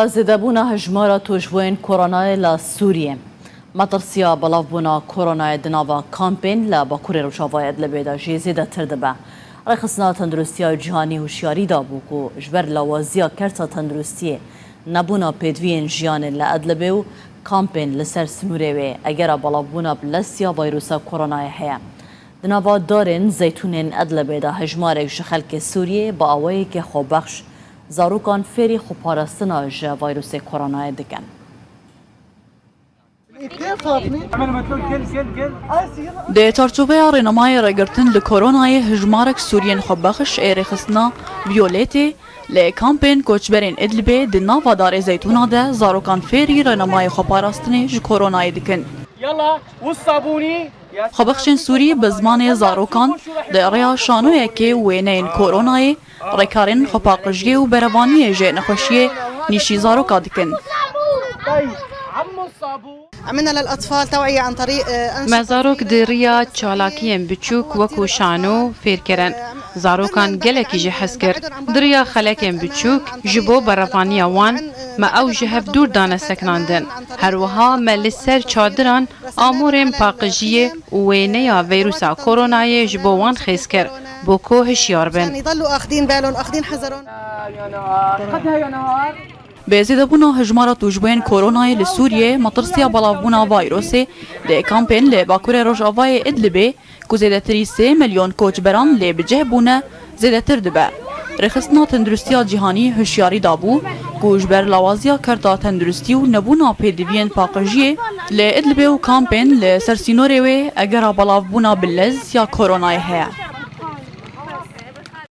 زدبونا هجمارة توجوين كورونا لا سوريا مطرسيا بلافبونا كورونا دناوا كامبين لا باكوري روشافايد لبيدا جي زيدا تردبا رخصنا تندرستيا جهاني هوشياري دابوكو جبر لوازيا كرتا تندرستيه نبونا بيدوين جيان لا ادلبيو كامبين لسر سنوريوي اگر بلافبونا بلسيا فيروسا كورونا هيا دناوا دارن زيتونين ادلبيدا هجمارة شخلك سوريا باوي كي خوبخش زاروکان فری خوپارستنا جا ویروس کرونا دکن. ده ترتوبه رنمای رگرتن لکورونای هجمارک سورین خوبخش ایرخسنا ویولتی لکامپین کوچبرین ادلبه دناوا دار زیتونا ده زاروکان فری رنمای خوپارستنی ج کورونای دکن. يلا والصابوني خبخشن سوری به زمان زاروکان در ریا شانوی که وینین کورونای رکارن خپاقجی و بروانی جه نخوشی نیشی زاروکا دکن. عملنا للأطفال توعية عن طريق مزاروك دريا چالاكيين بچوك وكو شانو فيركرن زاروكان گلكي جه حسكر دريا خلكين بچوك جبو برفانيا وان ما او جهف دور دانا سكناندن هروها ما لسر چادران آمورين باقجيه وينيا فيروسا كوروناي جبو وان خيسكر بوكو هشيار بن يضلوا اخذين بالهم اخذين حذرهم بزیدبونا هجمارة توجبين كوروناي لسوريا مطرسيا بلافبونا فيروسي لكامبين لباكوري روجافاي ادلبي كو زيادة 3 مليون كوچ بران لبجهبونا زيادة تردبا رخصنا تندرستيا جهاني هشياري دابو كو جبر لوازيا كرتا تندرستيو نبونا بيدوين باقجيه لادلبي و كامبين لسرسينوريوي اگر بلافبونا باللز يا كوروناي هيا